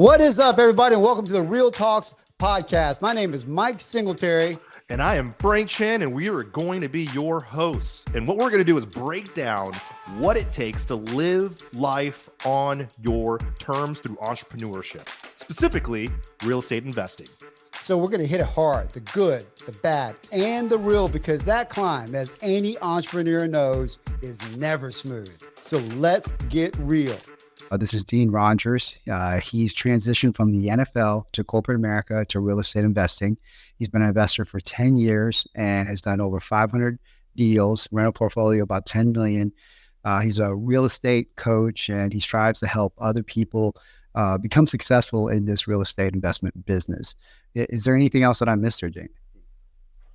What is up, everybody, and welcome to the Reil Talks podcast. My name is Mike Singletary. And I am Frank Chen, and we are going to be your hosts. And what we're going to do is break down what it takes to live life on your terms through entrepreneurship, specifically real estate investing. So we're going to hit it hard, the good, the bad, and the real, because that climb, as any entrepreneur knows, is never smooth. So let's get real. This is Dean Rogers. He's transitioned from the NFL to corporate America to real estate investing. He's been an investor for 10 years and has done over 500 deals, rental portfolio about 10 million. He's a real estate coach, and he strives to help other people become successful in this real estate investment business. Is there anything else that I missed there, Jane?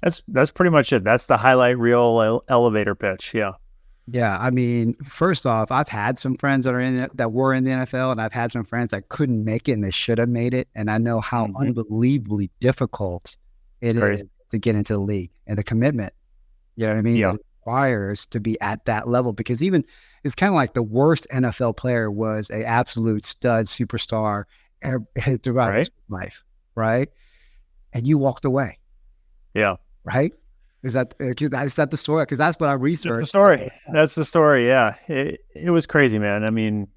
That's pretty much it. That's the highlight reel elevator pitch. Yeah. Yeah, I mean, first off, I've had some friends that were in the NFL, and I've had some friends that couldn't make it and they should have made it. And I know how unbelievably difficult it is to get into the league, and the commitment, you know what I mean? Yeah. It requires to be at that level, because even it's kind of like the worst NFL player was a absolute stud superstar throughout his life, right? And you walked away. Yeah. Right? Is that the story? Because that's what I researched. That's the story. Yeah. It was crazy, man. I mean,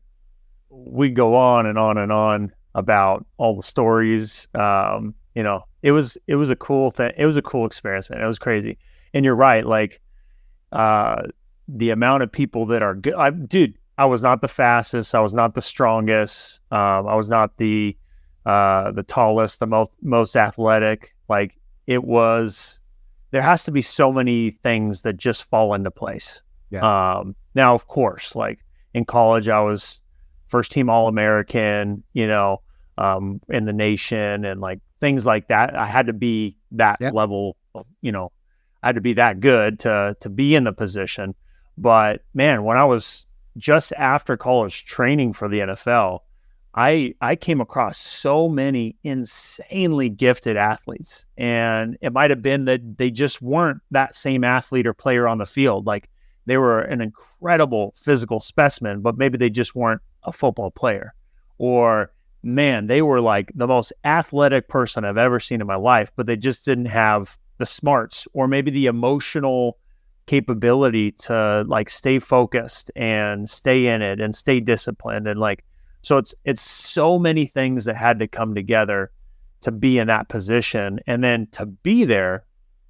we go on and on and on about all the stories. It was a cool thing. It was a cool experience, man. It was crazy. And you're right. Like, the amount of people that are good. I was not the fastest. I was not the strongest. I was not the tallest, the most athletic. Like, it was. There has to be so many things that just fall into place. Yeah. Now, of course, like in college, I was first team All-American, in the nation, and like things like that. I had to be that level of, I had to be that good to be in the position. But man, when I was just after college training for the NFL, I came across so many insanely gifted athletes, and it might have been that they just weren't that same athlete or player on the field. Like, they were an incredible physical specimen, but maybe they just weren't a football player. Or, man, they were like the most athletic person I've ever seen in my life, but they just didn't have the smarts or maybe the emotional capability to like stay focused and stay in it and stay disciplined. And like, so it's so many things that had to come together to be in that position. And then to be there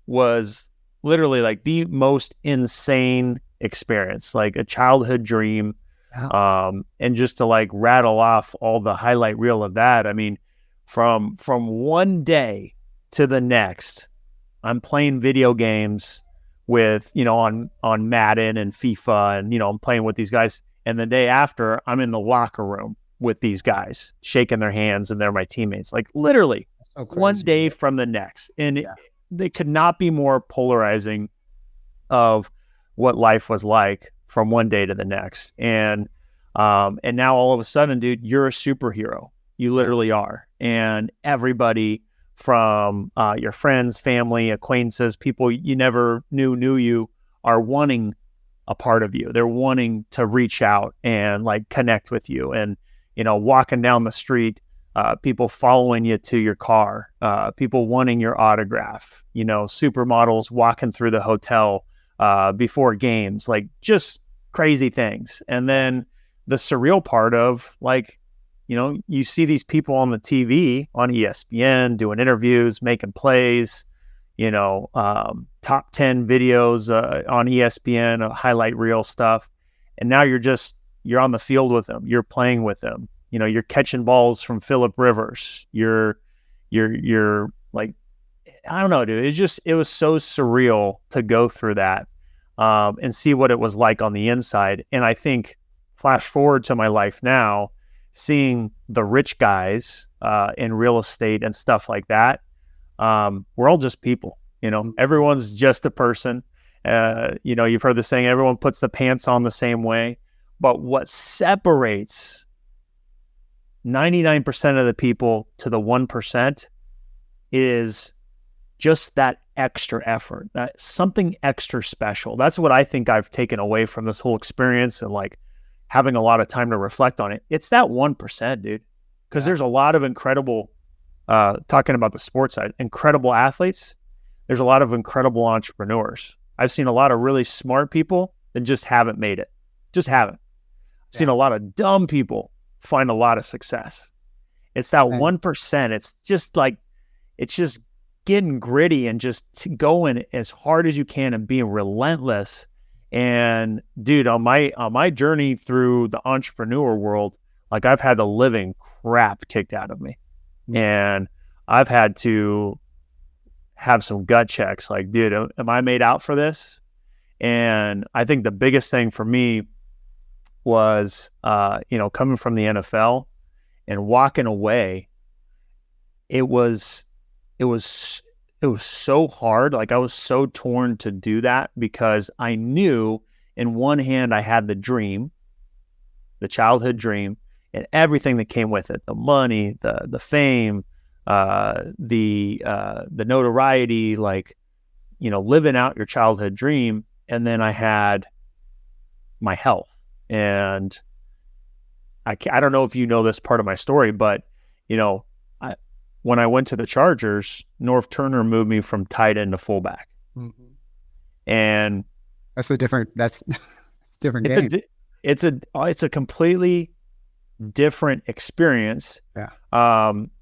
was literally like the most insane experience, like a childhood dream. Wow. And just to like rattle off all the highlight reel of that. I mean, from one day to the next, I'm playing video games with, on Madden and FIFA, and, I'm playing with these guys. And the day after, I'm in the locker room with these guys, shaking their hands, and they're my teammates. Like, literally, one day from the next. And they could not be more polarizing of what life was like from one day to the next. And now all of a sudden, dude, you're a superhero. You literally are. And everybody from your friends, family, acquaintances, people you never knew you, are wanting a part of you. They're wanting to reach out and like connect with you. And, walking down the street, people following you to your car, people wanting your autograph, supermodels walking through the hotel before games, like just crazy things. And then the surreal part of like, you see these people on the TV, on ESPN, doing interviews, making plays, top 10 videos on ESPN, highlight reel stuff. And now you're on the field with them. You're playing with them. You're catching balls from Phillip Rivers. You're like, I don't know, dude. It was so surreal to go through that and see what it was like on the inside. And I think, flash forward to my life now, seeing the rich guys in real estate and stuff like that. We're all just people, everyone's just a person. You've heard the saying, everyone puts the pants on the same way. But what separates 99% of the people to the 1% is just that extra effort, that something extra special. That's what I think I've taken away from this whole experience, and like having a lot of time to reflect on it. It's that 1%, dude. because there's a lot of incredible, talking about the sports side, incredible athletes. There's a lot of incredible entrepreneurs. I've seen a lot of really smart people that just haven't made it. Just haven't. I've seen a lot of dumb people find a lot of success. It's that 1%. It's just getting gritty and just going as hard as you can and being relentless. And dude, on my journey through the entrepreneur world, like I've had the living crap kicked out of me. And I've had to have some gut checks. Like, dude, am I made out for this? And I think the biggest thing for me was, coming from the NFL and walking away. It was so hard. Like I was so torn to do that because I knew in one hand I had the dream, the childhood dream, and everything that came with it, the money, the fame, the notoriety, like, living out your childhood dream. And then I had my health. And I don't know if you know this part of my story, but, when I went to the Chargers, Norv Turner moved me from tight end to fullback. Mm-hmm. And that's different game. It's a completely different experience. Yeah.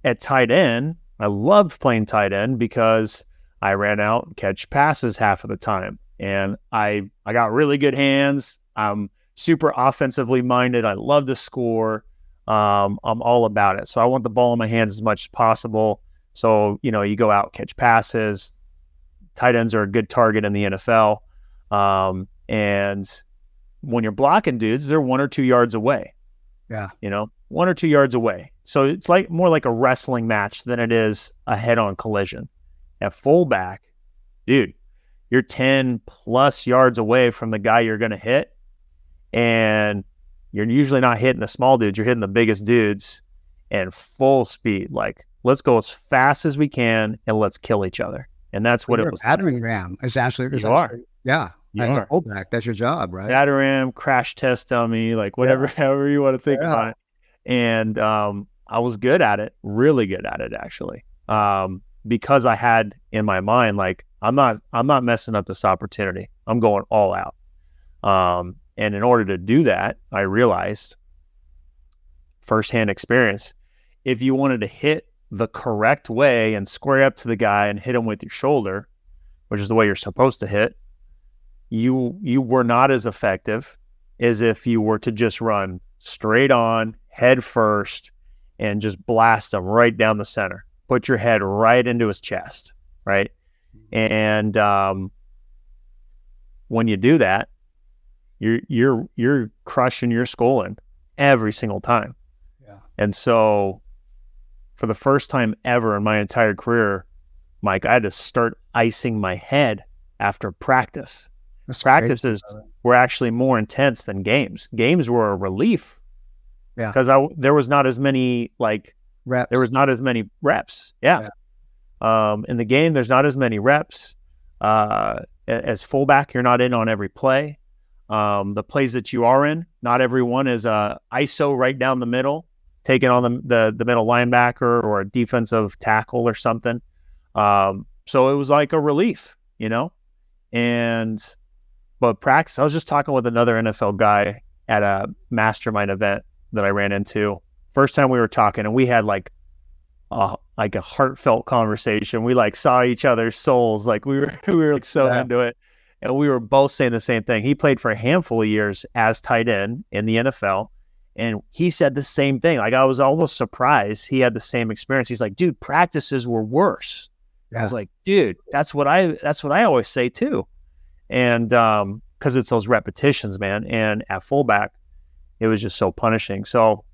At tight end, I loved playing tight end because I ran out and catch passes half of the time. And I got really good hands. I'm super offensively minded. I love to score. I'm all about it. So I want the ball in my hands as much as possible. So, you go out, catch passes. Tight ends are a good target in the NFL. And when you're blocking dudes, they're 1 or 2 yards away. Yeah. 1 or 2 yards away. So it's more like a wrestling match than it is a head-on collision. At fullback, dude, you're 10 plus yards away from the guy you're going to hit. And you're usually not hitting the small dudes. You're hitting the biggest dudes and full speed. Like, let's go as fast as we can and let's kill each other. And that's what it was. Battering ram. Essentially. Yeah. As a fullback, that's your job, right? Batter ram, crash test dummy, like whatever, however you want to think about it. And I was good at it, really good at it, actually, because I had in my mind, like, I'm not messing up this opportunity. I'm going all out. And in order to do that, I realized firsthand experience, if you wanted to hit the correct way and square up to the guy and hit him with your shoulder, which is the way you're supposed to hit, you were not as effective as if you were to just run straight on, head first, and just blast him right down the center. Put your head right into his chest, right? And when you do that, you're crushing your skull in every single time. Yeah. And so for the first time ever in my entire career, Mike, I had to start icing my head after practice. Practices were actually more intense than games. Games were a relief. Yeah. Because there was not as many reps. There was not as many reps. Yeah. In the game, there's not as many reps. As fullback, you're not in on every play. The plays that you are in, not everyone is ISO right down the middle, taking on the middle linebacker or a defensive tackle or something. So it was like a relief, but practice, I was just talking with another NFL guy at a mastermind event that I ran into. First time we were talking, and we had like a heartfelt conversation. We saw each other's souls. Like we were so into it. And we were both saying the same thing. He played for a handful of years as tight end in the NFL. And he said the same thing. Like, I was almost surprised he had the same experience. He's like, dude, practices were worse. Yeah. I was like, dude, that's what I always say too. And because it's those repetitions, man. And at fullback, it was just so punishing. So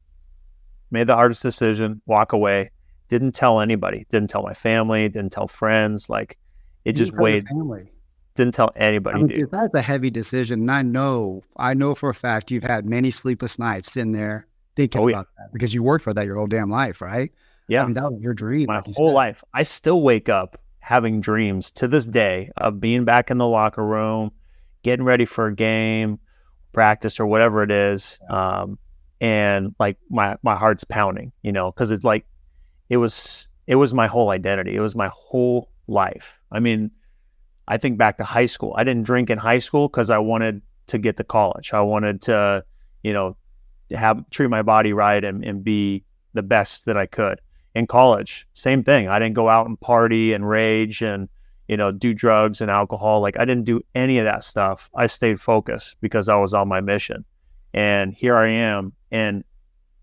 made the hardest decision, walk away. Didn't tell anybody. Didn't tell my family. Didn't tell friends. Like, it just weighed. Didn't tell anybody. Dude, that's a heavy decision. And I know for a fact you've had many sleepless nights sitting there thinking about that because you worked for that your whole damn life, right? Yeah. I mean, that was your dream. My whole life. I still wake up having dreams to this day of being back in the locker room, getting ready for a game, practice, or whatever it is. and like my heart's pounding, because it's like it was my whole identity. It was my whole life. I mean, I think back to high school. I didn't drink in high school because I wanted to get to college. I wanted to, treat my body right and be the best that I could. In college, same thing. I didn't go out and party and rage and, do drugs and alcohol. Like, I didn't do any of that stuff. I stayed focused because I was on my mission. And here I am, and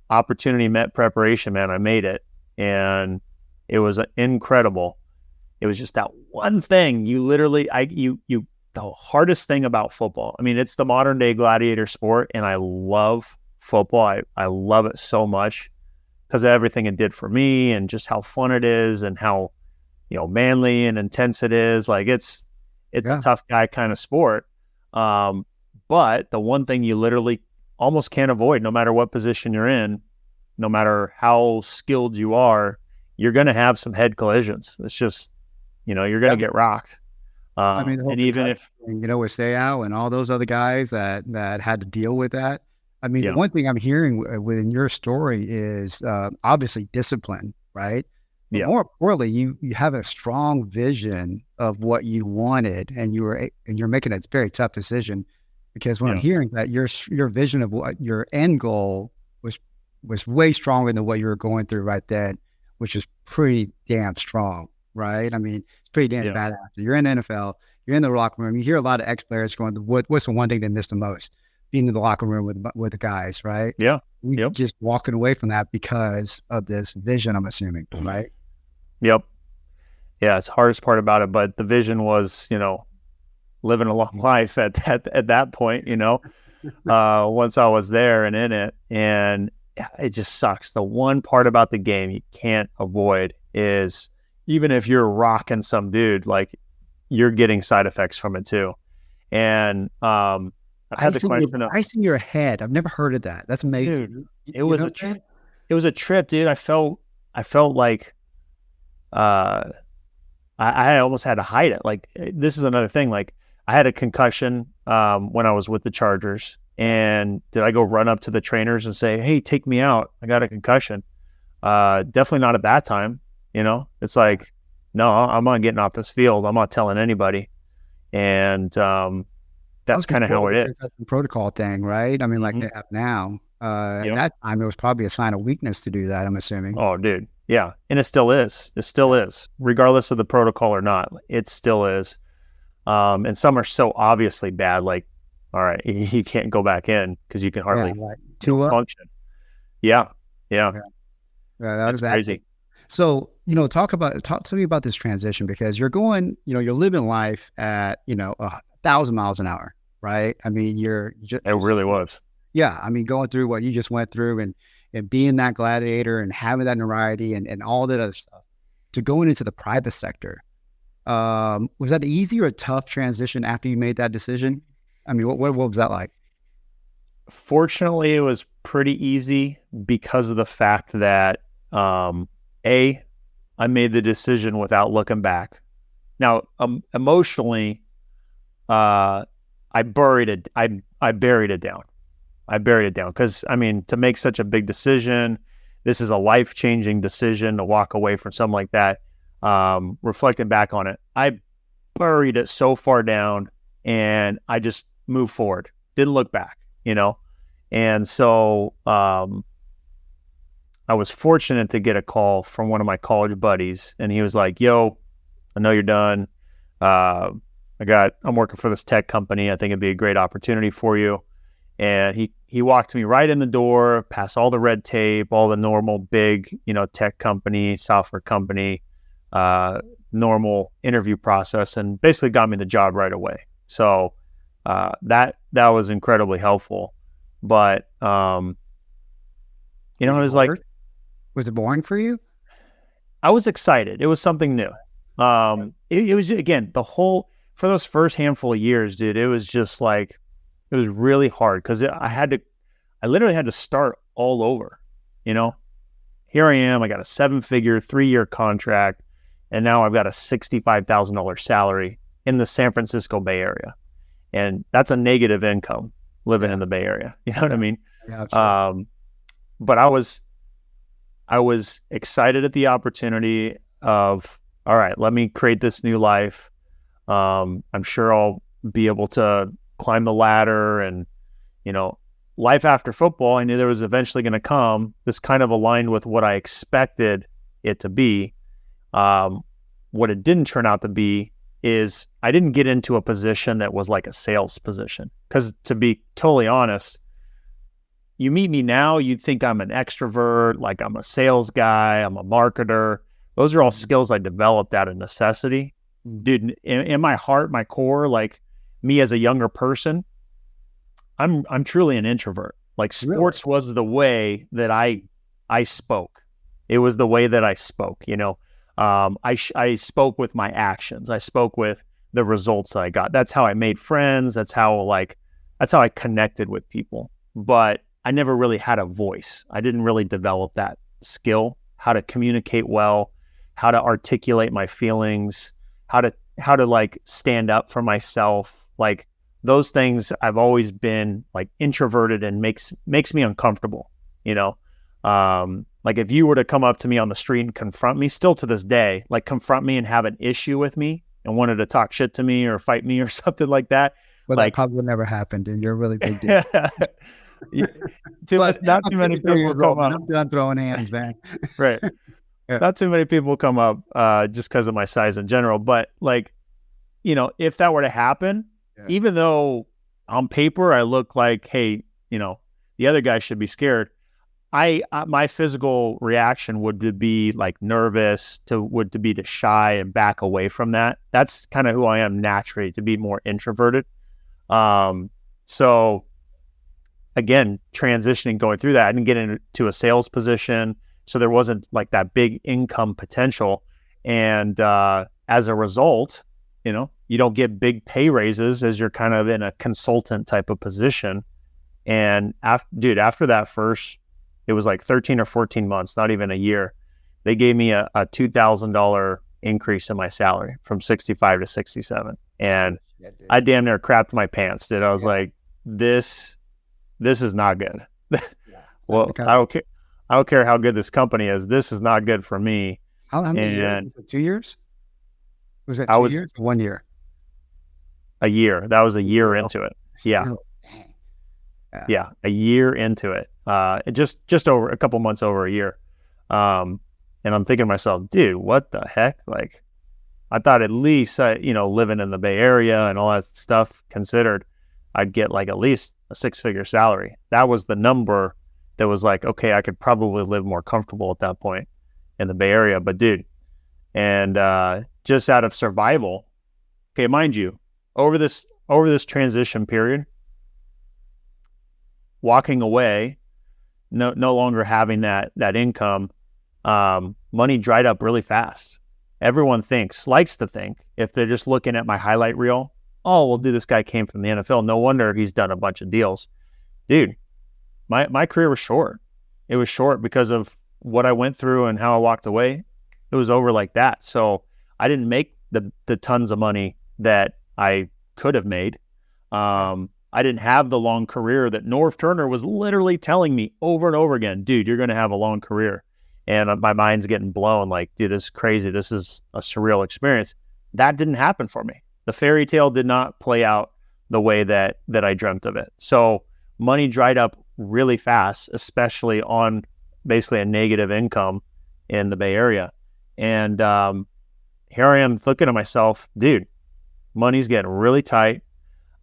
opportunity met preparation, man. I made it, and it was incredible. It was just that one thing. You literally, the hardest thing about football. I mean, it's the modern day gladiator sport, and I love football. I love it so much because of everything it did for me and just how fun it is and how, manly and intense it is. Like, it's a tough guy kind of sport. But the one thing you literally almost can't avoid, no matter what position you're in, no matter how skilled you are, you're going to have some head collisions. It's just, you're going to get rocked. I mean, and even if, with Seau and all those other guys that had to deal with that. I mean, Yeah. the one thing I'm hearing within your story is obviously discipline, right? But Yeah. more importantly, you have a strong vision of what you wanted, and you're making a very tough decision, because when I'm Yeah. hearing that your vision of what your end goal was way stronger than what you were going through right then, which is pretty damn strong, right? I mean, it's pretty damn Yeah. badass. You're in the NFL, you're in the locker room. You hear a lot of ex-players going, "What's the one thing they miss the most?" Being in the locker room with the guys, right? Yeah. We Yep. just walking away from that because of this vision, I'm assuming, right? Yep. Yeah. It's the hardest part about it, but the vision was, living a long life at that point, once I was there and in it. And it just sucks. The one part about the game you can't avoid is, even if you're rocking some dude, like, you're getting side effects from it too. And I had the question of, ice in your head. I've never heard of that. That's amazing. dude, You it was know a what I'm saying? it was a trip, dude. I felt like I almost had to hide it. Like, this is another thing. Like, I had a concussion when I was with the Chargers. And did I go run up to the trainers and say, "Hey, take me out, I got a concussion"? Definitely not at that time. It's like, no, I'm not getting off this field. I'm not telling anybody. And that's kind of how it is. That's the protocol thing, right? I mean, like Mhm. they have now. At Yep. that time, it was probably a sign of weakness to do that, I'm assuming. Oh, dude. Yeah. And it still is. It still is. Regardless of the protocol or not, it still is. And some are so obviously bad, like, all right, you can't go back in because you can hardly Like Tua. function. Yeah. Yeah. Yeah. That That's was that. crazy. So, talk to me about this transition, because you're going, you're living life at, 1,000 miles an hour, right? I mean, you're just, It really was. yeah. I mean, going through what you just went through and being that gladiator and having that notoriety and all that other stuff, to going into the private sector. Was that an easy or a tough transition after you made that decision? I mean, what was that like? Fortunately, it was pretty easy because of the fact that, I made the decision without looking back. Now, emotionally, I buried it. I buried it down. Because, I mean, to make such a big decision, this is a life-changing decision to walk away from something like that. Reflecting back on it, I buried it so far down, and I just moved forward. Didn't look back, And so I was fortunate to get a call from one of my college buddies, and he was like, "Yo, I know you're done. I'm working for this tech company. I think it'd be a great opportunity for you." And he walked me right in the door, past all the red tape, all the normal big, tech company, software company, normal interview process, and basically got me the job right away. So that was incredibly helpful. But it was like, was it boring for you? I was excited. It was something new. It was, again, for those first handful of years, dude, it was just like, it was really hard because I literally had to start all over, Here I am, I got a 7-figure, 3-year contract, and now I've got a $65,000 salary in the San Francisco Bay Area. And that's a negative income living in the Bay Area. You know what I mean? Yeah, absolutely. but I was excited at the opportunity of, all right, let me create this new life. I'm sure I'll be able to climb the ladder, and, life after football, I knew there was eventually going to come. This kind of aligned with what I expected it to be. What it didn't turn out to be is I didn't get into a position that was like a sales position. Because to be totally honest, you meet me now, you'd think I'm an extrovert, like I'm a sales guy, I'm a marketer. Those are all skills I developed out of necessity. Dude, in my heart, my core, like me as a younger person, I'm truly an introvert. Like sports was the way that I spoke. It was the way that I spoke, I spoke with my actions. I spoke with the results that I got. That's how I made friends. That's how I connected with people. But I never really had a voice. I didn't really develop that skill, how to communicate well, how to articulate my feelings, how to like stand up for myself. Like those things I've always been like introverted, and makes me uncomfortable, like if you were to come up to me on the street and confront me, still to this day, like confront me and have an issue with me and wanted to talk shit to me or fight me or something like that. Well, like, that probably would never happened, and you're a really big deal. Not too many people come up. I'm done throwing hands, man. Right. Yeah. Not too many people come up just because of my size in general. But like, if that were to happen, even though on paper I look like, hey, the other guy should be scared, my physical reaction would be like nervous, to be to shy and back away from that. That's kind of who I am naturally, to be more introverted. So again, transitioning, going through that, I didn't get into a sales position, so there wasn't like that big income potential. And as a result, you don't get big pay raises as you're kind of in a consultant type of position. And after that first, it was like 13 or 14 months, not even a year, they gave me a $2,000 increase in my salary from 65 to 67. And I damn near crapped my pants, dude. I was like, this is not good. Well, I don't care how good this company is. This is not good for me. How many years? Was it 2 years? Was that 2 years or 1 year? A year. That was a year into it. Yeah. Yeah. A year into it. Just over a couple months over a year. And I'm thinking to myself, dude, what the heck? Like, I thought at least, living in the Bay Area and all that stuff considered, I'd get like at least a 6-figure salary. That was the number that was like, okay, I could probably live more comfortable at that point in the Bay Area. But dude, and just out of survival, okay, mind you, over this transition period, walking away, no longer having that income, money dried up really fast. Everyone likes to think, if they're just looking at my highlight reel, oh, well, dude, this guy came from the NFL. No wonder he's done a bunch of deals. Dude, my career was short. It was short because of what I went through and how I walked away. It was over like that. So I didn't make the tons of money that I could have made. I didn't have the long career that Norv Turner was literally telling me over and over again, dude, you're going to have a long career. And my mind's getting blown like, dude, this is crazy. This is a surreal experience. That didn't happen for me. The fairy tale did not play out the way that I dreamt of it. So money dried up really fast, especially on basically a negative income in the Bay Area. And here I am looking at myself, dude, money's getting really tight.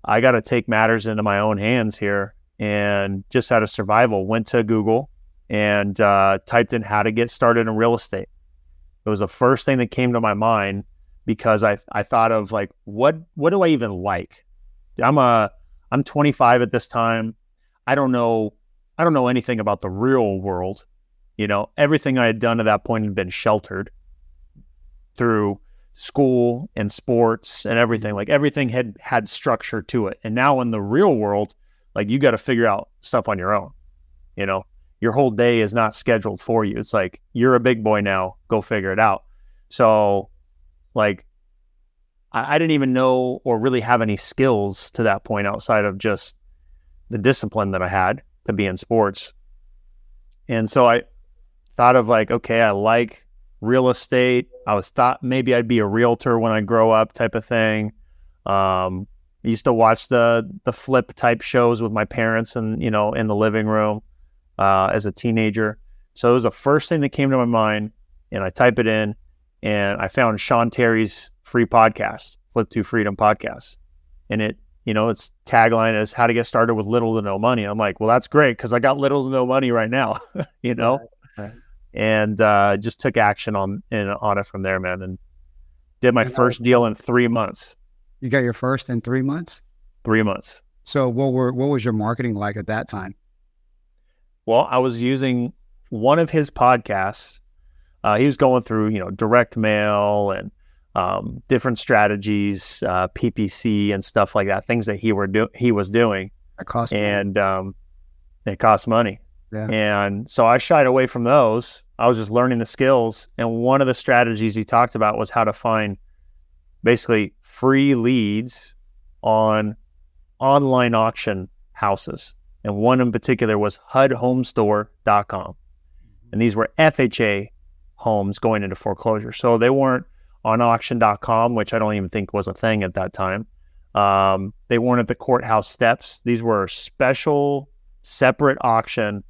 I got to take matters into my own hands here. And just out of survival, went to Google and typed in how to get started in real estate. It was the first thing that came to my mind, because I thought of like, what do I even like? I'm 25 at this time. I don't know anything about the real world. Everything I had done at that point had been sheltered through school and sports and everything. Like everything had structure to it. And now in the real world, like you got to figure out stuff on your own. Your whole day is not scheduled for you. It's like, you're a big boy now, go figure it out. So like, I didn't even know or really have any skills to that point outside of just the discipline that I had to be in sports. And so I thought of like, okay, I like real estate. I thought maybe I'd be a realtor when I grow up type of thing. I used to watch the flip type shows with my parents and, in the living room as a teenager. So it was the first thing that came to my mind, and I type it in, and I found Sean Terry's free podcast, Flip to Freedom podcast. And its tagline is how to get started with little to no money. I'm like, well, that's great because I got little to no money right now, Right. and just took action on it from there, man, and did my first deal in 3 months. You got your first in 3 months? 3 months. So what was your marketing like at that time? Well, I was using one of his podcasts. He was going through, direct mail and different strategies, PPC and stuff like that, things that he was doing. It cost money. And it cost money. Yeah. And so I shied away from those. I was just learning the skills. And one of the strategies he talked about was how to find basically free leads on online auction houses. And one in particular was HUDhomestore.com. And these were FHA homes going into foreclosure. So they weren't on auction.com, which I don't even think was a thing at that time. They weren't at the courthouse steps. These were special, separate auction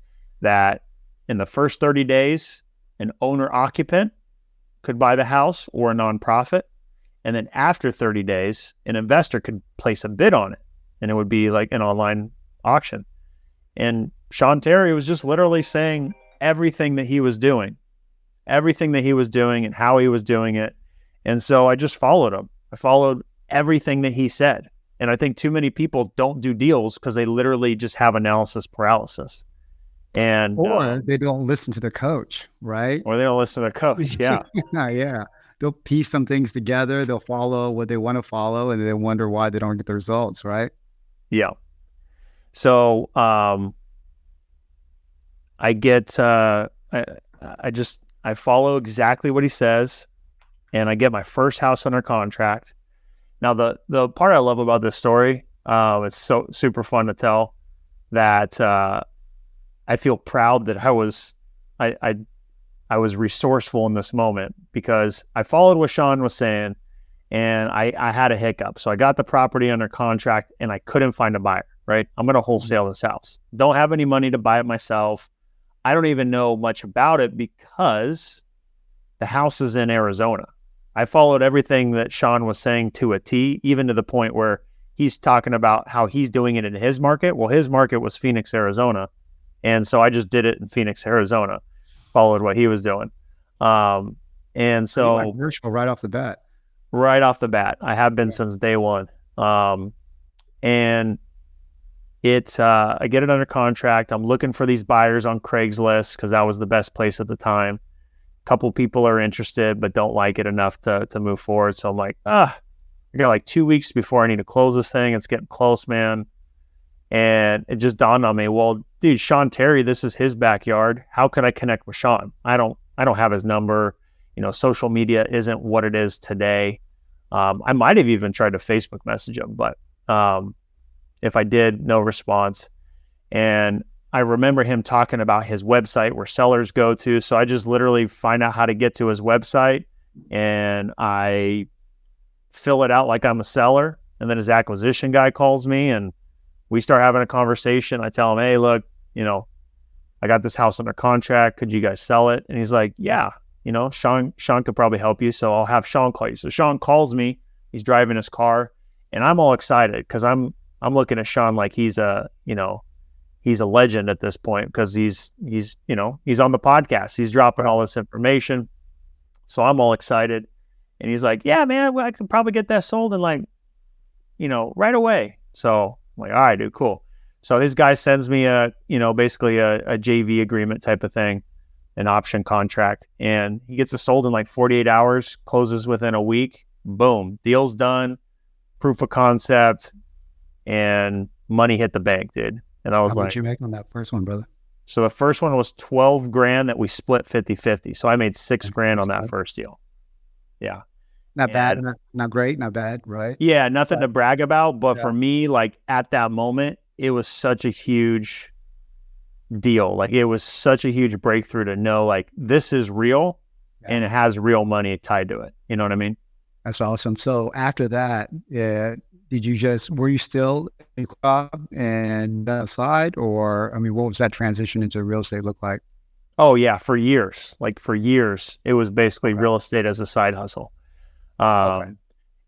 that in the first 30 days, an owner-occupant could buy the house or a nonprofit. And then after 30 days, an investor could place a bid on it. And it would be like an online auction. And Sean Terry was just literally saying everything that he was doing and how he was doing it. And so I just followed him. I followed everything that he said. And I think too many people don't do deals because they literally just have analysis paralysis. Or they don't listen to the coach, right? Or they don't listen to the coach. Yeah. Yeah. They'll piece some things together. They'll follow what they want to follow, and they wonder why they don't get the results, right? Yeah. So I get I follow exactly what he says, and I get my first house under contract. Now the part I love about this story, it's so super fun to tell, that I feel proud that I was resourceful in this moment, because I followed what Sean was saying, and I had a hiccup. So I got the property under contract and I couldn't find a buyer, right? I'm going to wholesale this house. Don't have any money to buy it myself. I don't even know much about it because the house is in Arizona. I followed everything that Sean was saying to a T, even to the point where he's talking about how he's doing it in his market. Well, his market was Phoenix, Arizona. And so I just did it in Phoenix, Arizona, followed what he was doing. And so right off the bat. Right off the bat, I have been since day one. And I get it under contract. I'm looking for these buyers on Craigslist because that was the best place at the time. A couple people are interested, but don't like it enough to move forward. So I'm like, I got like 2 weeks before I need to close this thing. It's getting close, man. And it just dawned on me, well, dude, Sean Terry, this is his backyard. How can I connect with Sean? I don't have his number. Social media isn't what it is today. I might have even tried to Facebook message him, but if I did, no response. And I remember him talking about his website where sellers go to. So I just literally find out how to get to his website, and I fill it out like I'm a seller. And then his acquisition guy calls me, and we start having a conversation. I tell him, hey, look, I got this house under contract. Could you guys sell it? And he's like, yeah, Sean could probably help you. So I'll have Sean call you. So Sean calls me. He's driving his car, and I'm all excited because I'm looking at Sean like he's a legend at this point, because he's on the podcast. He's dropping all this information. So I'm all excited. And he's like, yeah, man, I can probably get that sold in right away. So I'm like, all right, dude, cool. So his guy sends me basically a JV agreement type of thing, an option contract, and he gets it sold in like 48 hours, closes within a week. Boom, deal's done, proof of concept, and money hit the bank, dude. And I was How much you make on that first one, brother? So the first one was 12 grand that we split 50-50. So I made $6 grand on that first deal. Yeah. Not bad, not great, not bad, right? Yeah, nothing to brag about. But for me, like at that moment, it was such a huge deal. Like it was such a huge breakthrough to know like this is real and it has real money tied to it. You know what I mean? That's awesome. So after that, were you still in club and aside, or, I mean, what was that transition into real estate look like? Oh yeah. For years, it was basically real estate as a side hustle. And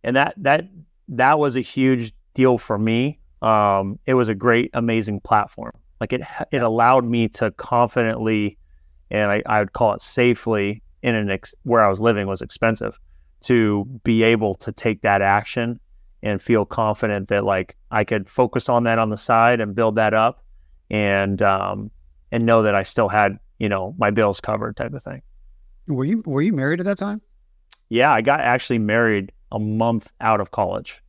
that was a huge deal for me. It was a great, amazing platform. Like it allowed me to confidently, and I would call it safely, where I was living was expensive, to be able to take that action and feel confident that like I could focus on that on the side and build that up, and know that I still had, my bills covered, type of thing. Were you married at that time? Yeah, I got actually married a month out of college.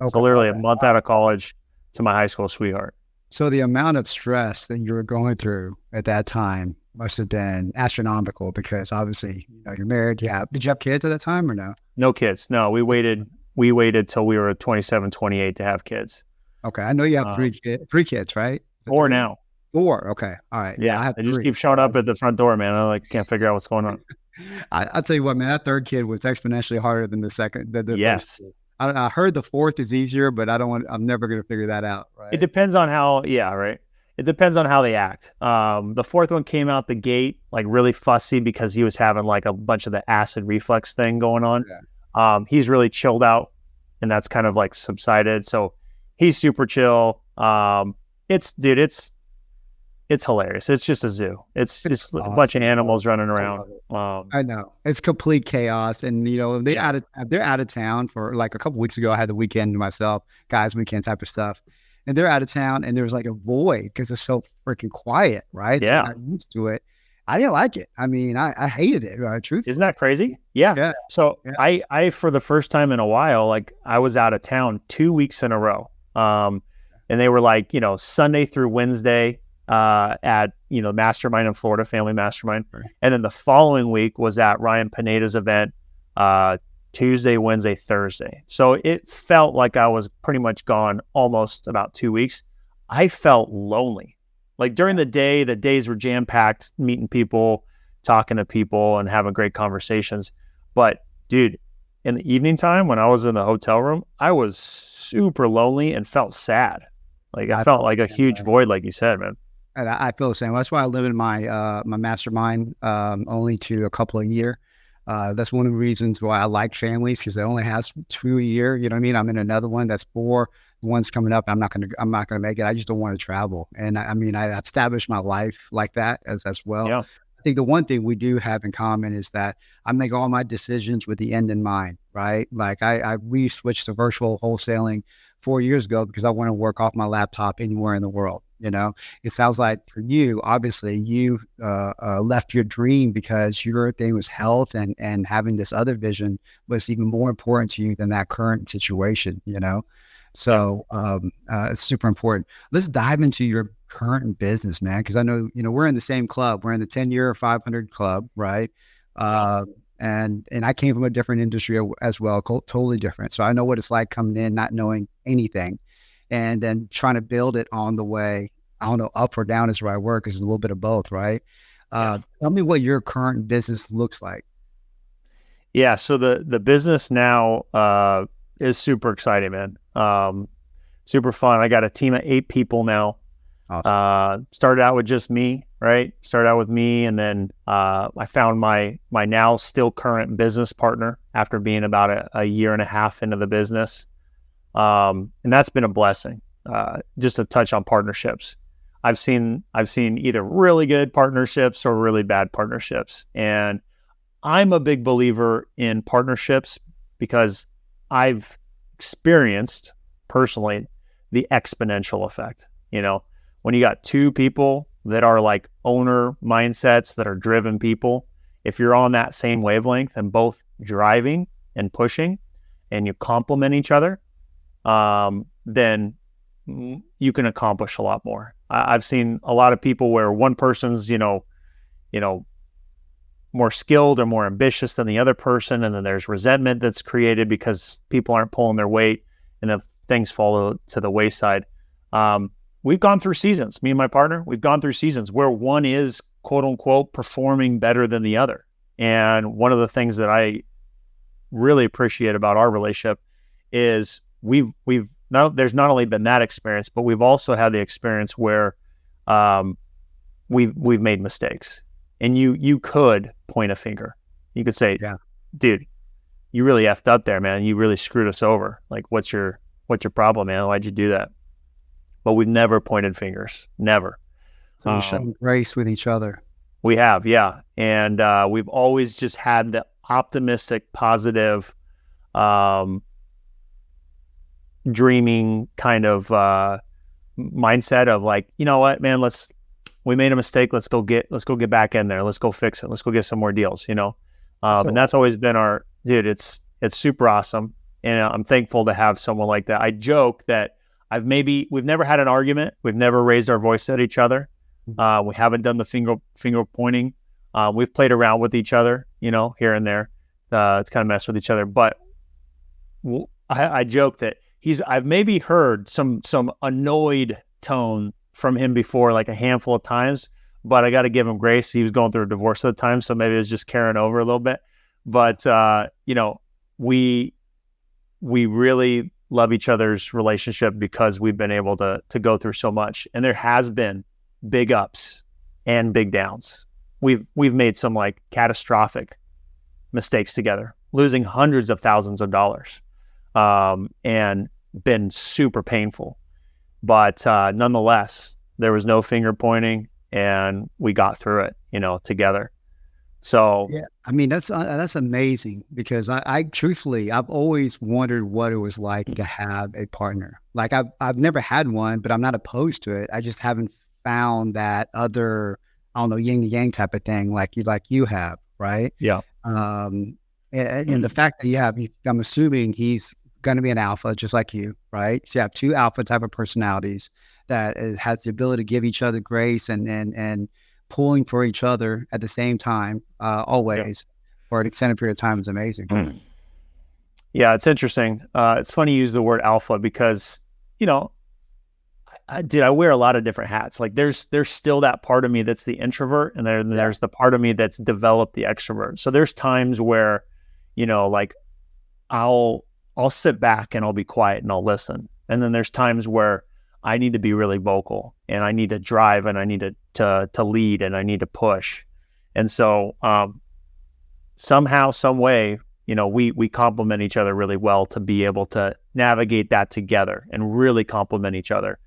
So literally a month out of college to my high school sweetheart. So the amount of stress that you were going through at that time must have been astronomical, because obviously, you're married. Did you have kids at that time or no? No kids. No, we waited till we were 27, 28 to have kids. Okay. I know you have three kids, right? Four now. Four. Okay. All right. Yeah. They just keep showing up at the front door, man. I can't figure out what's going on. I'll tell you what, man, that third kid was exponentially harder than the second. Yes. I heard the fourth is easier, but I'm never going to figure that out. Right. It depends on how, right. It depends on how they act. The fourth one came out the gate like really fussy because he was having like a bunch of the acid reflux thing going on. Yeah. He's really chilled out, and that's kind of like subsided. So he's super chill. It's hilarious. It's just a zoo. It's just awesome. A bunch of animals running around. I know, it's complete chaos, and they're out of town for like a couple weeks ago. I had the weekend to myself, guys' weekend type of stuff, and they're out of town, and there's like a void because it's so freaking quiet, right? Yeah, I'm not used to it. I didn't like it. I mean, I hated it. Truth. Isn't that crazy? Yeah. So yeah. I for the first time in a while, like I was out of town 2 weeks in a row, and they were like, Sunday through Wednesday. At Mastermind in Florida, Family Mastermind, right. And then the following week was at Ryan Pineda's event, Tuesday, Wednesday, Thursday. So it felt like I was pretty much gone almost about 2 weeks. I felt lonely. Like during the day, the days were jam packed, meeting people, talking to people, and having great conversations. But dude, in the evening time when I was in the hotel room, I was super lonely and felt sad. Like I felt like a huge void, like you said, man. And I feel the same. That's why I limited my my mastermind only to a couple a year. That's one of the reasons why I like families, because it only has 2 a year. You know what I mean? I'm in another one that's 4. One's coming up. I'm not gonna make it. I just don't want to travel. And I've established my life like that as well. Yeah. I think the one thing we do have in common is that I make all my decisions with the end in mind, right? Like we switched to virtual wholesaling 4 years ago because I want to work off my laptop anywhere in the world. It sounds like for you, obviously you left your dream because your thing was health, and having this other vision was even more important to you than that current situation, So it's super important. Let's dive into your current business, man, because I know, we're in the same club. We're in the 10-year 500 club, right? And I came from a different industry as well, totally different. So I know what it's like coming in, not knowing anything, and then trying to build it on the way. I don't know, up or down is the right word, because it's a little bit of both, right? Tell me what your current business looks like. Yeah. So the business now is super exciting, man. Super fun. I got a team of 8 people now. Awesome. Started out with just me, right? Started out with me, and then I found my now still current business partner after being about a year and a half into the business. And that's been a blessing. Just to touch on partnerships, I've seen either really good partnerships or really bad partnerships, and I'm a big believer in partnerships because I've experienced personally the exponential effect. When you got 2 people that are like owner mindsets, that are driven people, if you're on that same wavelength and both driving and pushing, and you complement each other, then you can accomplish a lot more. I've seen a lot of people where one person's, more skilled or more ambitious than the other person, and then there's resentment that's created because people aren't pulling their weight, and then things fall to the wayside. we've gone through seasons, me and my partner, we've gone through seasons where one is quote unquote performing better than the other. And one of the things that I really appreciate about our relationship is there's not only been that experience, but we've also had the experience where we've made mistakes. And you could point a finger. You could say, yeah, dude, you really effed up there, man. You really screwed us over. Like, what's your problem, man? Why'd you do that? But we've never pointed fingers. Never. So we're showing grace with each other. We have, yeah. And we've always just had the optimistic, positive, dreaming kind of mindset of like, you know what, man, we made a mistake. Let's go get back in there. Let's go fix it. Let's go get some more deals, you know? And that's always been dude, it's super awesome. And I'm thankful to have someone like that. I joke that we've never had an argument. We've never raised our voice at each other. We haven't done the finger pointing. We've played around with each other, you know, here and there. It's kind of messed with each other. But I joke that I've maybe heard some annoyed tone from him before, like a handful of times, but I got to give him grace. He was going through a divorce at the time, so maybe it was just carrying over a little bit. But, you know, we really love each other's relationship because we've been able to go through so much. And there has been big ups and big downs. We've made some like catastrophic mistakes together, losing hundreds of thousands of dollars, and been super painful. But nonetheless, there was no finger pointing, and we got through it, you know, together. So yeah, I mean, that's amazing because I truthfully, I've always wondered what it was like to have a partner. Like I've never had one, but I'm not opposed to it. I just haven't found that other, I don't know, yin and yang type of thing like you have, right? yeah. And the fact that you have, I'm assuming he's going to be an alpha just like you, right? So you have two alpha type of personalities that has the ability to give each other grace and pulling for each other at the same time, always for an extended period of time is amazing. Yeah, it's interesting. It's funny you use the word alpha because, you know, I wear a lot of different hats. Like there's still that part of me that's the introvert, and there's the part of me that's developed the extrovert. So there's times where, you know, like I'll sit back and I'll be quiet and I'll listen. And then there's times where I need to be really vocal and I need to drive and I need to lead and I need to push. And so somehow, some way, you know, we complement each other really well to be able to navigate that together and really complement each other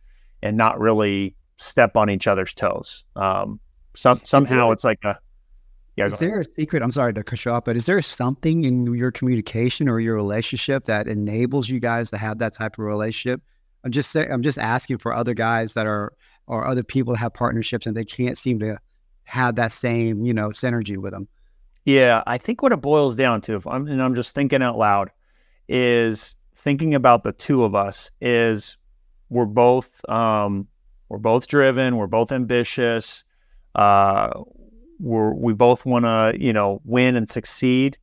and not really step on each other's toes. Somehow it's like is there a secret? I'm sorry to cut you off, but is there something in your communication or your relationship that enables you guys to have that type of relationship? I'm just asking for other guys that are, or other people that have partnerships and they can't seem to have that same, you know, synergy with them. Yeah, I think what it boils down to, I'm just thinking out loud, is thinking about the two of us is we're both driven, we're both ambitious, we both want to, you know, win and succeed,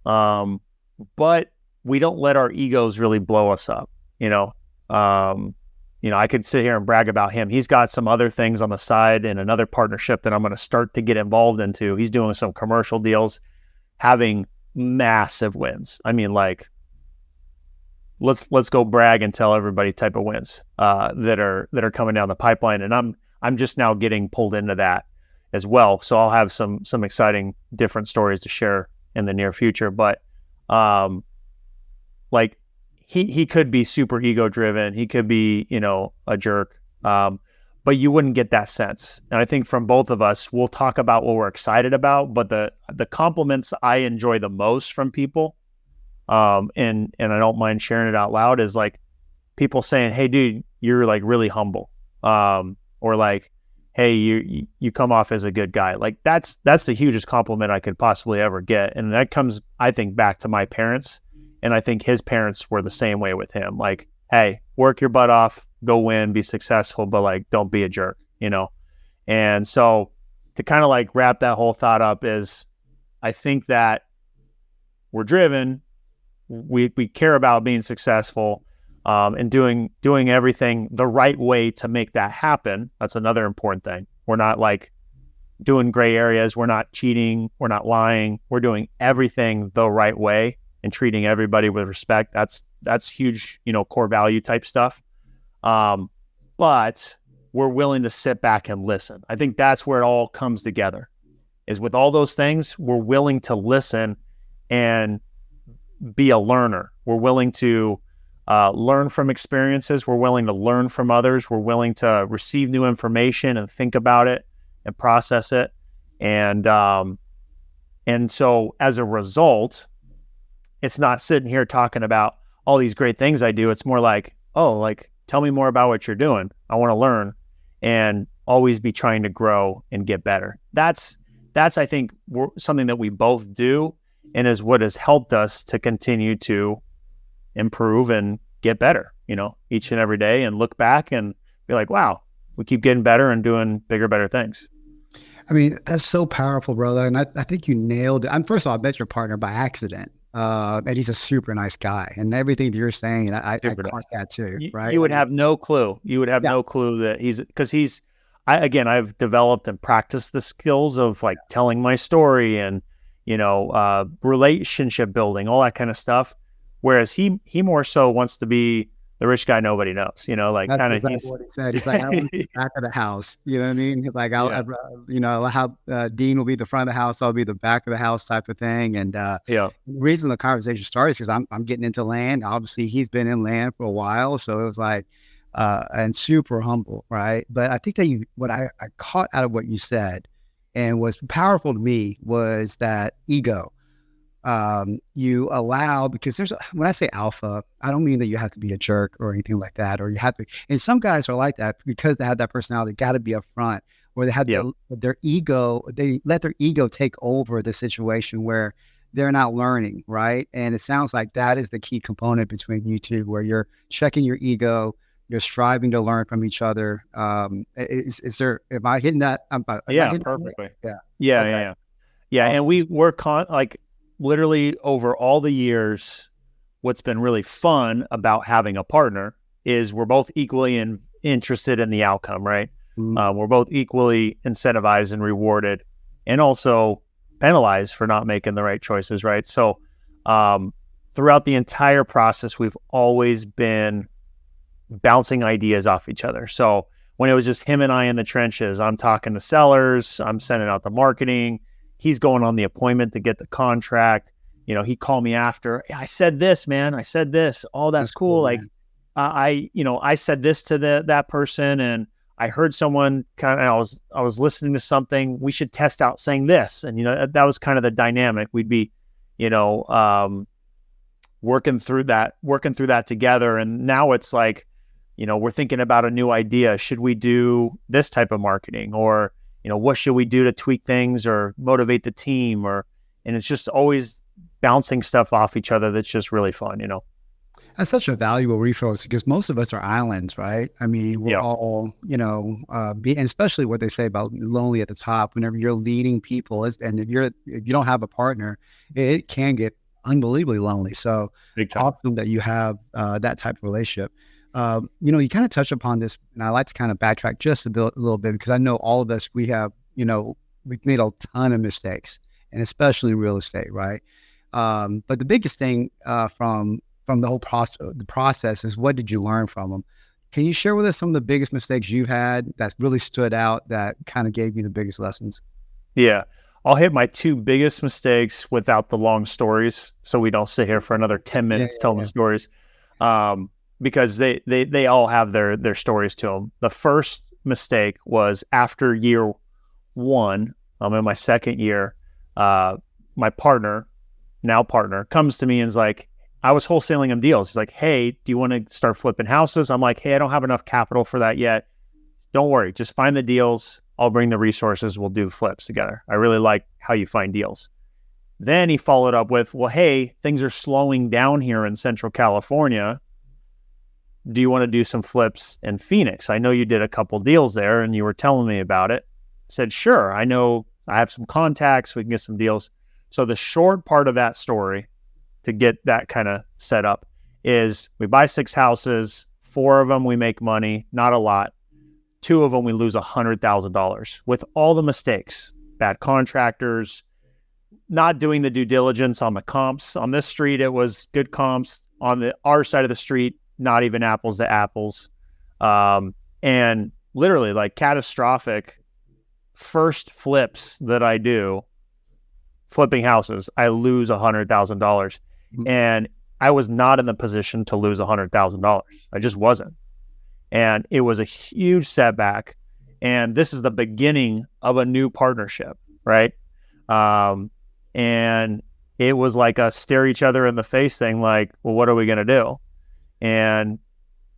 but we don't let our egos really blow us up, you know. I could sit here and brag about him. He's got some other things on the side in another partnership that I'm going to start to get involved into. He's doing some commercial deals, having massive wins. I mean, like, let's go brag and tell everybody type of wins that are coming down the pipeline. And I'm just now getting pulled into that as well. So I'll have some exciting different stories to share in the near future. But like, he could be super ego driven. He could be, you know, a jerk. But you wouldn't get that sense. And I think from both of us, we'll talk about what we're excited about, but the compliments I enjoy the most from people, and I don't mind sharing it out loud, is like people saying, "Hey dude, you're like really humble." Or like, "Hey, you come off as a good guy." Like that's the hugest compliment I could possibly ever get. And that comes, I think, back to my parents. And I think his parents were the same way with him. Like, "Hey, work your butt off, go win, be successful, but like, don't be a jerk," you know? And so to kind of like wrap that whole thought up is, I think that we're driven, we care about being successful, and doing everything the right way to make that happen. That's another important thing. We're not like doing gray areas. We're not cheating. We're not lying. We're doing everything the right way and treating everybody with respect. That's huge, core value type stuff. But we're willing to sit back and listen. I think that's where it all comes together, is with all those things, we're willing to listen and be a learner. We're willing to learn from experiences. We're willing to learn from others. We're willing to receive new information and think about it and process it. And so as a result, it's not sitting here talking about all these great things I do. It's more like, tell me more about what you're doing. I want to learn, and always be trying to grow and get better. That's I think, something that we both do, and is what has helped us to continue to improve and get better, each and every day, and look back and be like, wow, we keep getting better and doing bigger, better things. I mean, that's so powerful, brother. And I think you nailed it. First of all, I met your partner by accident. And he's a super nice guy, and everything that you're saying, and I caught that too, right? You would have no clue. You would have no clue that I've developed and practiced the skills of like telling my story and, relationship building, all that kind of stuff. Whereas he more so wants to be the rich guy nobody knows, like that's kind of exactly what he said. He's like, I want the back of the house. You know what I mean? Like, I'll have Dean will be the front of the house. I'll be the back of the house type of thing. And the reason the conversation started is because I'm getting into land. Obviously, he's been in land for a while. So it was like, and super humble, right? But I think that what I caught out of what you said and was powerful to me was that ego. You allow, because when I say alpha, I don't mean that you have to be a jerk or anything like that, or you have to, and some guys are like that because they have that personality, got to be upfront, or they have their ego, they let their ego take over the situation where they're not learning, right? And it sounds like that is the key component between you two, where you're checking your ego, you're striving to learn from each other. Am I hitting that? Perfectly. Yeah. Awesome. And we work on literally over all the years. What's been really fun about having a partner is we're both equally interested in the outcome, right? Mm-hmm. We're both equally incentivized and rewarded, and also penalized for not making the right choices, right? So throughout the entire process, we've always been bouncing ideas off each other. So when it was just him and I in the trenches, I'm talking to sellers, I'm sending out the marketing, he's going on the appointment to get the contract. He called me after, hey, I said this, man. I said this. Oh, that's cool. Like, I said this to that person, and I heard someone I was listening to something. We should test out saying this. And, that was kind of the dynamic. We'd be, working through that together. And now it's like, we're thinking about a new idea. Should we do this type of marketing, or, what should we do to tweak things or motivate the team? And it's just always bouncing stuff off each other. That's just really fun, That's such a valuable resource, because most of us are islands, right? I mean, we're all, and especially what they say about lonely at the top. Whenever you're leading people, and if you don't have a partner, it can get unbelievably lonely. So awesome that you have that type of relationship. You kind of touch upon this, and I like to kind of backtrack just a little bit, because I know all of us, we have, we've made a ton of mistakes, and especially in real estate, right? But the biggest thing from the whole process is, what did you learn from them? Can you share with us some of the biggest mistakes you had that really stood out, that kind of gave you the biggest lessons? Yeah. I'll hit my two biggest mistakes without the long stories, so we don't sit here for another 10 minutes telling the stories. Because they all have their stories to them. The first mistake was after year one, in my second year, my partner comes to me and is like, I was wholesaling him deals. He's like, hey, do you want to start flipping houses? I'm like, hey, I don't have enough capital for that yet. Don't worry, just find the deals. I'll bring the resources. We'll do flips together. I really like how you find deals. Then he followed up with, well, hey, things are slowing down here in Central California. Do you want to do some flips in Phoenix? I know you did a couple deals there and you were telling me about it. I said, sure. I know I have some contacts. We can get some deals. So the short part of that story, to get that kind of set up, is we buy 6 houses, 4 of them we make money, not a lot. 2 of them we lose $100,000 with all the mistakes, bad contractors, not doing the due diligence on the comps. On this street, it was good comps. On our side of the street, not even apples to apples. And literally like catastrophic first flips that I do, flipping houses, I lose $100,000. And I was not in the position to lose $100,000. I just wasn't. And it was a huge setback. And this is the beginning of a new partnership, right? And it was like a stare each other in the face thing, like, well, what are we going to do? And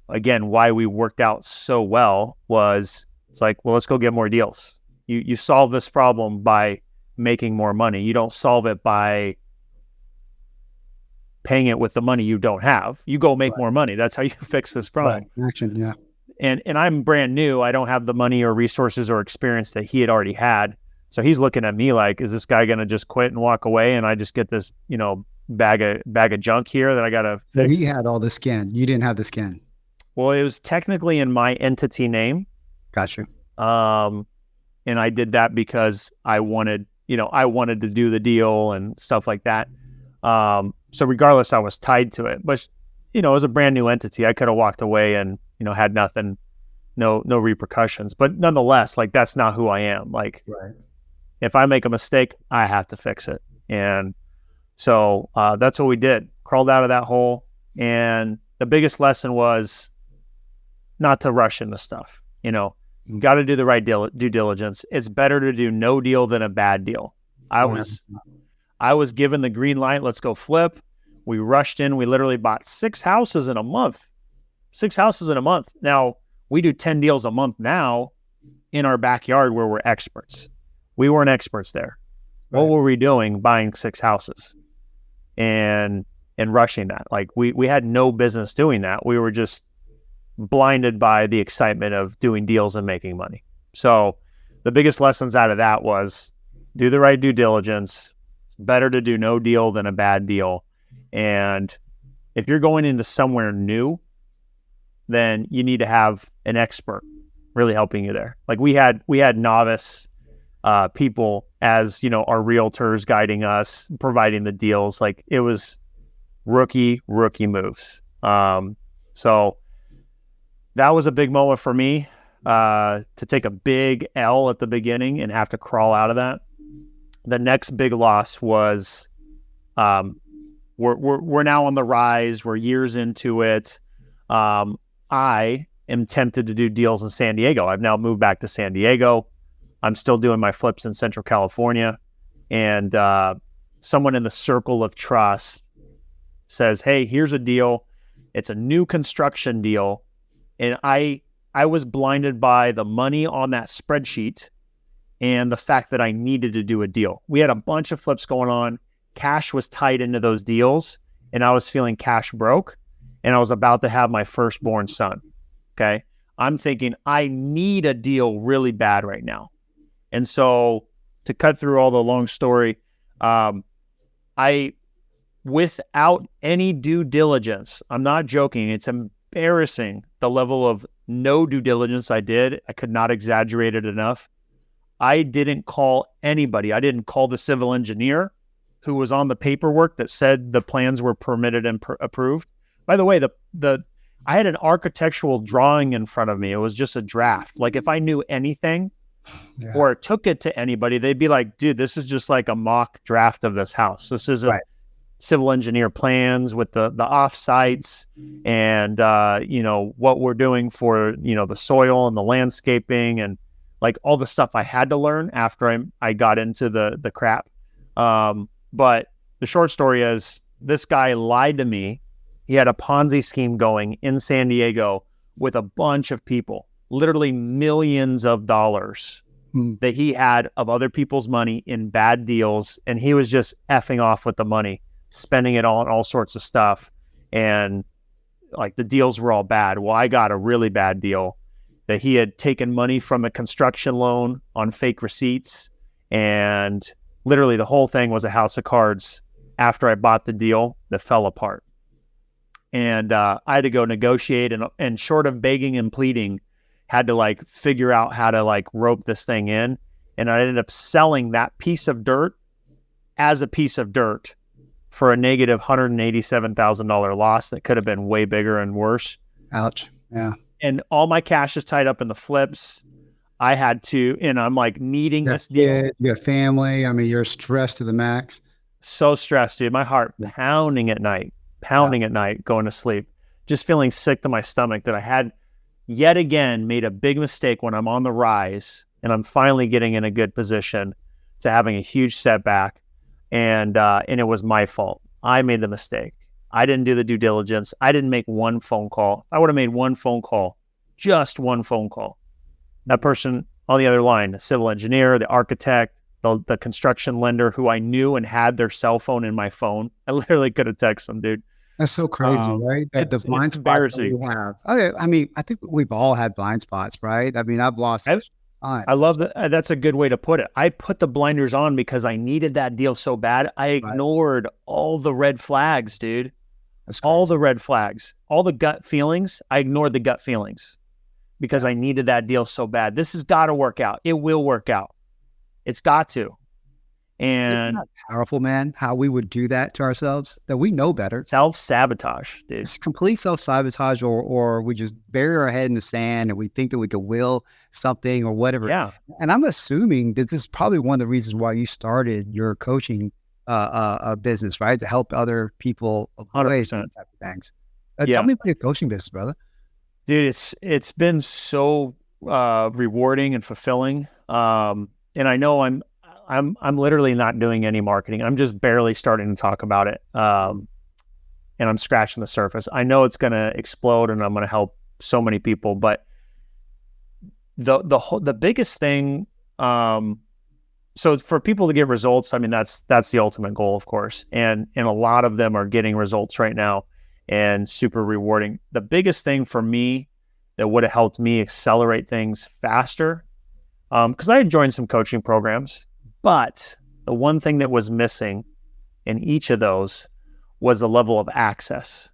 again, why we worked out so well was it's like, well, let's go get more deals. You solve this problem by making more money. You don't solve it by paying it with the money you don't have. You go make more money. That's how you fix this problem. Right. Action, yeah. And I'm brand new. I don't have the money or resources or experience that he had already had. So he's looking at me like, is this guy going to just quit and walk away and I just get this, bag of junk here that I got to fix? He had all the skin. You didn't have the skin. Well, it was technically in my entity name. Gotcha. And I did that because I wanted to do the deal and stuff like that. So regardless, I was tied to it. But, it was a brand new entity. I could have walked away and, had nothing, no repercussions. But nonetheless, like, that's not who I am. Like, right. If I make a mistake, I have to fix it. And so that's what we did. Crawled out of that hole. And the biggest lesson was not to rush into stuff. Got to do the right due diligence. It's better to do no deal than a bad deal. I was given the green light. Let's go flip. We rushed in. We literally bought 6 houses in a month. 6 houses in a month. Now, we do 10 deals a month now in our backyard where we're experts. We weren't experts there. Right. What were we doing buying 6 houses and rushing that? Like, we had no business doing that. We were just blinded by the excitement of doing deals and making money. So the biggest lessons out of that was do the right due diligence. It's better to do no deal than a bad deal. And if you're going into somewhere new, then you need to have an expert really helping you there. Like we had novice people as, our realtors guiding us, providing the deals. Like it was rookie moves. So that was a big moment for me, to take a big L at the beginning and have to crawl out of that. The next big loss was, we're now on the rise. We're years into it. I am tempted to do deals in San Diego. I've now moved back to San Diego. I'm still doing my flips in Central California. And someone in the circle of trust says, hey, here's a deal. It's a new construction deal. And I was blinded by the money on that spreadsheet and the fact that I needed to do a deal. We had a bunch of flips going on. Cash was tied into those deals, and I was feeling cash broke, and I was about to have my firstborn son. Okay. I'm thinking I need a deal really bad right now. And so to cut through all the long story, without any due diligence, I'm not joking. It's embarrassing the level of no due diligence I did. I could not exaggerate it enough. I didn't call anybody. I didn't call the civil engineer who was on the paperwork that said the plans were permitted and approved. By the way, I had an architectural drawing in front of me. It was just a draft. Like if I knew anything or took it to anybody, they'd be like, dude, this is just like a mock draft of this house. This is a civil engineer plans with the offsites and, what we're doing for, the soil and the landscaping and like all the stuff I had to learn after I got into the crap. But the short story is this guy lied to me. He had a Ponzi scheme going in San Diego with a bunch of people, literally millions of dollars that he had of other people's money in bad deals. And he was just effing off with the money, spending it on all sorts of stuff. And like the deals were all bad. Well, I got a really bad deal that he had taken money from the construction loan on fake receipts. And literally the whole thing was a house of cards after I bought the deal that fell apart. And I had to go negotiate and short of begging and pleading, had to like figure out how to like rope this thing in. And I ended up selling that piece of dirt as a piece of dirt for a negative $187,000 loss that could have been way bigger and worse. Ouch. Yeah. And all my cash is tied up in the flips. I had to, and I'm like needing this deal. You got family. I mean, you're stressed to the max. So stressed, dude. My heart pounding at night, going to sleep, just feeling sick to my stomach that I had yet again made a big mistake when I'm on the rise and I'm finally getting in a good position to having a huge setback. And it was my fault. I made the mistake. I didn't do the due diligence. I didn't make one phone call. I would have made one phone call, just one phone call. That person on the other line, the civil engineer, the architect, the construction lender who I knew and had their cell phone in my phone. I literally could have texted them, dude. That's so crazy, right? That the blind spots that you have. I mean, I think we've all had blind spots, right? I mean, I've lost. I love that. That's a good way to put it. I put the blinders on because I needed that deal so bad. I ignored all the red flags, dude. All the red flags, all the gut feelings. I ignored the gut feelings because I needed that deal so bad. This has got to work out. It will work out. It's got to. And it's powerful, man, how we would do that to ourselves, that we know better. Self-sabotage, dude. It's complete self-sabotage, or we just bury our head in the sand and we think that we could will something or whatever. Yeah. And I'm assuming that this is probably one of the reasons why you started your coaching business, right? To help other people avoid these type of things. Tell me about your coaching business, brother. Dude, it's been so rewarding and fulfilling. And I know I'm literally not doing any marketing. I'm just barely starting to talk about it. And I'm scratching the surface. I know it's going to explode and I'm going to help so many people, but the biggest thing, so for people to get results, I mean, that's the ultimate goal, of course. And a lot of them are getting results right now and super rewarding. The biggest thing for me that would have helped me accelerate things faster, because I had joined some coaching programs, but the one thing that was missing in each of those was the level of access.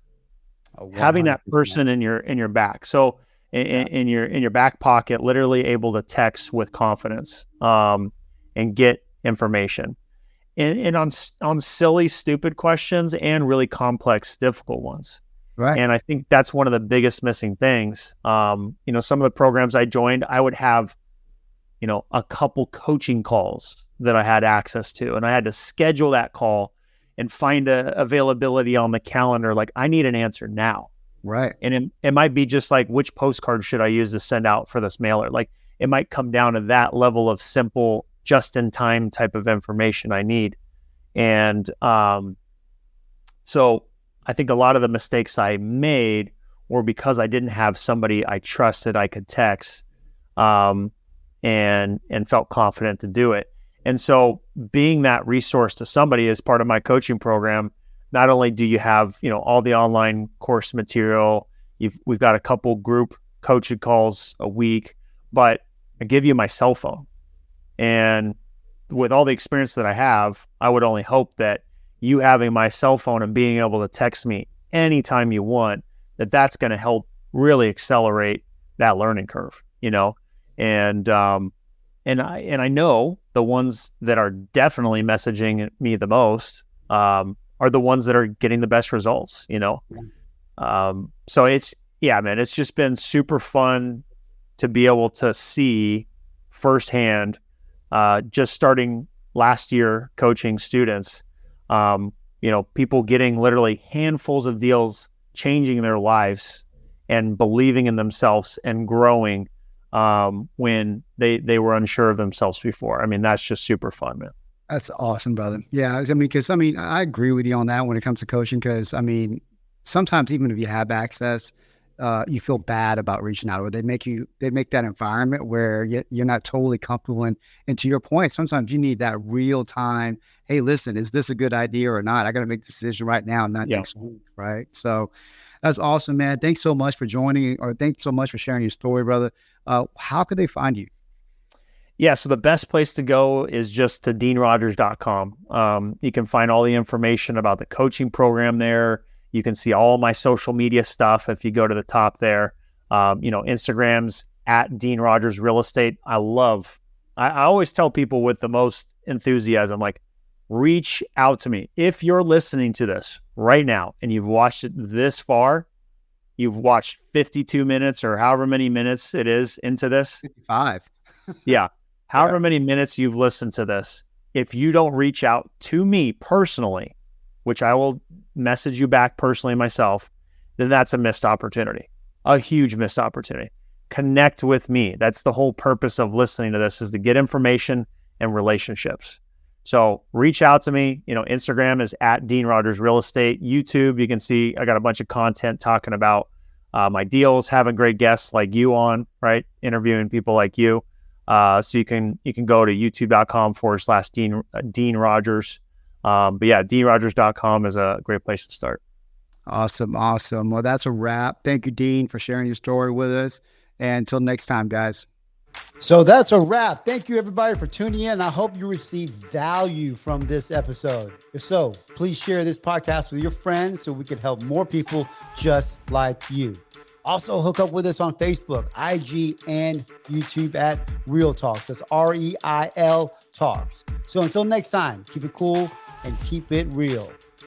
Having that person in your back. So in your back pocket, literally able to text with confidence, and get information. And on silly, stupid questions and really complex, difficult ones. Right. And I think that's one of the biggest missing things. Some of the programs I joined, I would have, a couple coaching calls that I had access to, and I had to schedule that call and find a availability on the calendar. Like, I need an answer now. Right. And it might be just like, which postcard should I use to send out for this mailer? Like, it might come down to that level of simple, just-in-time type of information I need. And so I think a lot of the mistakes I made were because I didn't have somebody I trusted I could text, and felt confident to do it. And so being that resource to somebody as part of my coaching program, not only do you have, all the online course material, we've got a couple group coaching calls a week, but I give you my cell phone. And with all the experience that I have, I would only hope that you having my cell phone and being able to text me anytime you want, that's going to help really accelerate that learning curve, And I know the ones that are definitely messaging me the most are the ones that are getting the best results, So it's just been super fun to be able to see firsthand, just starting last year coaching students, people getting literally handfuls of deals, changing their lives and believing in themselves and growing when they were unsure of themselves before. I mean, that's just super fun, man. That's awesome, brother. Yeah. I agree with you on that when it comes to coaching, because sometimes even if you have access, you feel bad about reaching out, or they make that environment where you're not totally comfortable. And to your point, sometimes you need that real time. Hey, listen, is this a good idea or not? I got to make the decision right now, not next week. Right. So that's awesome, man. Thanks so much for joining, or thanks so much for sharing your story, brother. How could they find you? Yeah. So the best place to go is just to deanrogers.com. You can find all the information about the coaching program there. You can see all my social media stuff if you go to the top there. Instagram's at Dean Rogers Real Estate. I always tell people with the most enthusiasm, like, reach out to me. If you're listening to this right now and you've watched it this far, you've watched 52 minutes or however many minutes it is into this. 55. Yeah. However many minutes you've listened to this. If you don't reach out to me personally, which I will message you back personally myself, then that's a missed opportunity, a huge missed opportunity. Connect with me. That's the whole purpose of listening to this, is to get information and relationships. So reach out to me. Instagram is at Dean Rogers Real Estate. YouTube, you can see I got a bunch of content talking about my deals, having great guests like you on, right? Interviewing people like you. So you can go to youtube.com/Dean Rogers. But yeah, DeanRogers.com is a great place to start. Awesome. Well, that's a wrap. Thank you, Dean, for sharing your story with us. And until next time, guys. So that's a wrap. Thank you, everybody, for tuning in. I hope you received value from this episode. If so, please share this podcast with your friends so we can help more people just like you. Also, hook up with us on Facebook, IG, and YouTube at Reil Talks. That's REIL Talks. So until next time, keep it cool and keep it real.